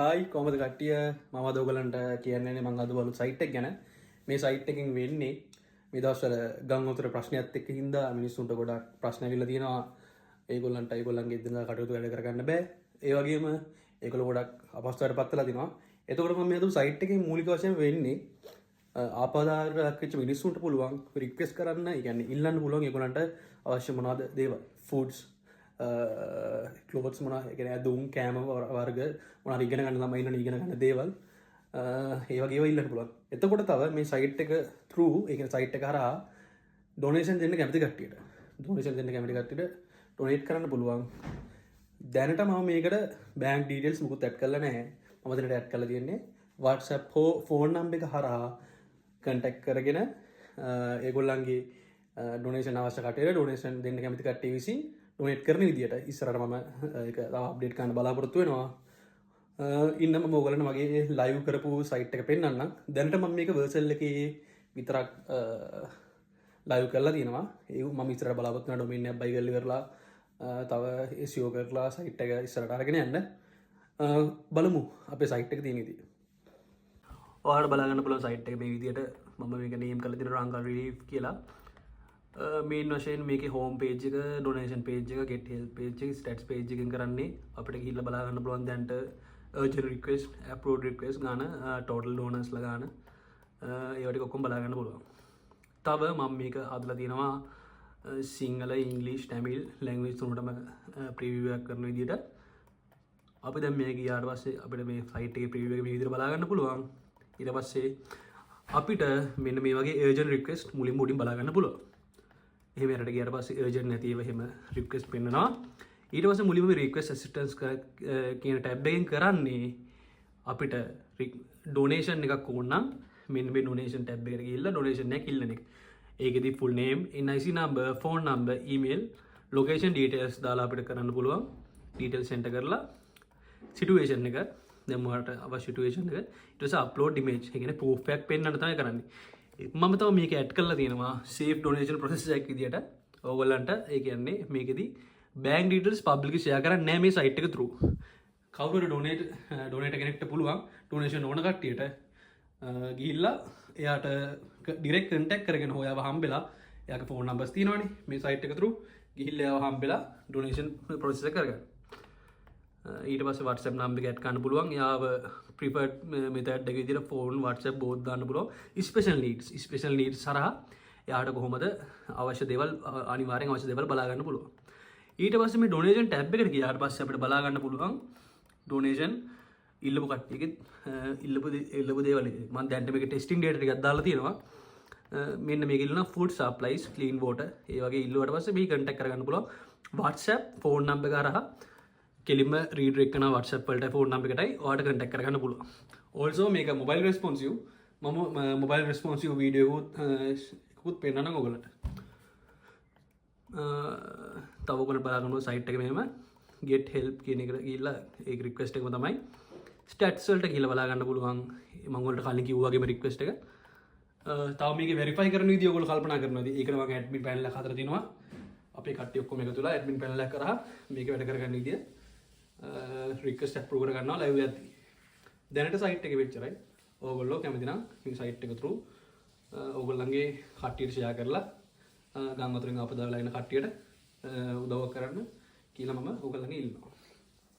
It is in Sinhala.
හායි කොමද කට්ටිය මම දෝගලන්ට කියන්නේ මං අද බලු සයිට් එක ගැන මේ සයිට් එකෙන් වෙන්නේ මේ දවස්වල ගම් උතර ප්‍රශ්නයත් එක්ක හින්දා මිනිස්සුන්ට ගොඩක් ප්‍රශ්න ඇවිල්ලා තියෙනවා ඒගොල්ලන්ට ඒගොල්ලන්ගේ එදිනදා කටයුතු වැඩ කරගන්න බෑ ඒ වගේම ඒගොල්ලෝ ගොඩක් අපහසුතාවයට පත් වෙලා තිනවා එතකොට මම මේ අද සයිට් එකේ මූලික වශයෙන් වෙන්නේ ආපදායකට වෙච්ච මිනිස්සුන්ට පුළුවන් රික්වෙස්ට් කරන්න ඒ කියන්නේ ඉල්ලන්න පුළුවන් ඒගොල්ලන්ට අවශ්‍ය මොනවද දේවල් ෆුඩ්ස් කලෝස් මොන එක දුම් කෑම වර්ග මොන ඉගෙන ගන්න ළමයි ඉන්න ඉගෙන ගන්න දේවල් ඒ වගේ ඉල්ලන්න පුළුවන්. එතකොට තව මේ සයිට් එක through ඒ කියන්නේ සයිට් එක හරහා ඩොනේෂන් දෙන්න කැමති කට්ටියට ඩොනේෂන් දෙන්න කැමති කට්ටියට ඩොනේට් කරන්න පුළුවන්. දැනට මම මේකට බැංක් ඩීටේල්ස් මුකුත් ඇඩ් කරලා නැහැ. මම දැනට ඇඩ් කරලා තියෙන්නේ WhatsApp ෆෝන් නම්බර් එක හරහා කන්ටැක්ට් කරගෙන ඒගොල්ලන්ගේ ඩොනේෂන් අවශ්‍ය කට්ටියට ඩොනේෂන් දෙන්න කැමති කට්ටිය විසින් ඩොනේට් කරන විදියට ඉස්සරහට මම ඒක අප්ඩේට් කරන්න බලාපොරොත්තු වෙනවා. ඉන්න මම ඔයගලන්ට මගේ ලයිව් කරපු සයිට් එක පෙන්නන්නම්. දැනට මම මේක වර්සල් එකේ විතරක් ලයිව් කරලා තියෙනවා. ඒක මම ඉස්සරහට බලාපොරොත්තු වෙන ඩොමේන් එකක් බයි කරලා ඉවරලා තව SEO කරලා සයිට් එක ඉස්සරහට අරගෙන යන්න. බලමු අපේ සයිට් එක තියෙන විදිය. ඔයාලට බලා ගන්න පුළුවන් සයිට් එක මේ විදියට මම මේක නේම් කරලා තියෙනවා රංගල් රිලීෆ් කියලා. මේන් වශයෙන් මේක හෝම් පේජ් එක ඩොනේෂන් පේජ් එක get help page එක stats page එකෙන් කරන්නේ අපිට ගිහිල්ලා බලා ගන්න පුළුවන් දැන්ට urgent request approved request ගාන total donors ලා ගාන ඒවා ටික ඔක්කොම බලා ගන්න පුළුවන්. තව මම මේක හදලා තියෙනවා සිංහල ඉංග්‍රීසි තමිල් ලැන්ග්වේජ් තුනටම ප්‍රීවියු එකක් කරන විදියට. අපි දැන් මේක ගියාට පස්සේ අපිට මේ සයිට් එකේ ප්‍රීවියු එක මේ විදියට බලා ගන්න පුළුවන්. ඊට පස්සේ අපිට මෙන්න මේ වගේ urgent request මුලින් බලා ගන්න පුළුවන්. එහෙම යනට ගියාට පස්සේ urgent නැතිව එහෙම request පෙන්නනවා. ඊට පස්සේ මුලින්ම request assistance කියන tab එකෙන් කරන්නේ අපිට donation එකක් ඕන නම් මෙන්න මේ donation tab එකට ගිහිල්ලා donation එකක් ඉල්ලන එක. ඒකෙදි full name, NIC number, phone number, email, location details දාලා අපිට කරන්න පුළුවන්. details enter කරලා situation එක දැන් මොකට අවශ්‍ය situation එක ඊට පස්සේ upload image ඒ කියන්නේ proof එකක් පෙන්නන්න තමයි කරන්නේ. මම තව මේක ඇඩ් කරලා තියෙනවා safe donation process එකක් විදියට. ඕගොල්ලන්ට ඒ කියන්නේ මේකෙදි bank details publicly share කරන්නේ නැහැ මේ site එක through. කවුරු donate කෙනෙක්ට පුළුවන් donation ඕන කට්ටියට ගිහිල්ලා එයාට direct contact කරගෙන හොයාව හම්බෙලා එයාගේ phone numbers තියෙනවනේ මේ site එක through ගිහිල්ලා එයාව හම්බෙලා donation process එක කරගන්න. ඊට පස්සේ WhatsApp number එක ඇඩ් කරන්න පුළුවන්. යාව preferred method එක විදිහට phone WhatsApp both දාන්න පුළුවන්. special needs හරහා එයාට කොහොමද අවශ්‍ය දේවල් අනිවාර්යෙන් අවශ්‍ය දේවල් බලා ගන්න පුළුවන්. ඊට පස්සේ මේ donation tab එකට ගියාට පස්සේ අපිට බලා ගන්න පුළුවන් donation ඉල්ලපු කට්ටියගේ ඉල්ලපු දේවල්. මම දැන් මේක testing data ටිකක් දාලා තියෙනවා. මෙන්න මේක ඉල්ලන food supplies, clean water ඒ වගේ ඉල්ලුවට පස්සේ මේ contact කරගන්න පුළුවන්. WhatsApp phone number එක හරහා කෙලින්ම රීඩරෙක්ට් කරන WhatsApp වලට ෆෝන් නම්බර් එකටයි ඔයාලට contact කරගන්න පුළුවන්. also මේක mobile responsive. මම mobile responsive වීඩියෝ එකකුත් පෙන්නන්නම් ඔයගලට. තව ඔයගලට බලන්න සයිට් එක මෙහෙම get help කියන එකට ගිහිල්ලා ඒක request එකම තමයි stats වලට ගිහිල්ලා බලා ගන්න පුළුවන්. මම ඔයාලට කලින් කිව්වා වගේම request එක. තව මේක verify කරන විදිය ඔයගොල්ලෝ කල්පනා කරනවා. ඒකට මම admin panel එක හදලා තිනවා. අපේ කට්ටිය ඔක්කොම එකතු වෙලා admin panel එක කරා මේක වැඩ කරගන්න විදිය රික්වෙස්ට් අප්‍රූව් කරගන්නවා ලයිව් එකදී. දැනට සයිට් එකේ වෙච්චරයි. ඕගොල්ලෝ කැමති නම් මේ සයිට් එක through ඕගොල්ලන්ගේ කට්ටියට ෂෙයා කරලා ගම් වතුරින් ආපදා වෙලා ඉන්න කට්ටියට උදව් කරන්න කියලා මම ඕගොල්ලන්ගේ ඉල්ලනවා.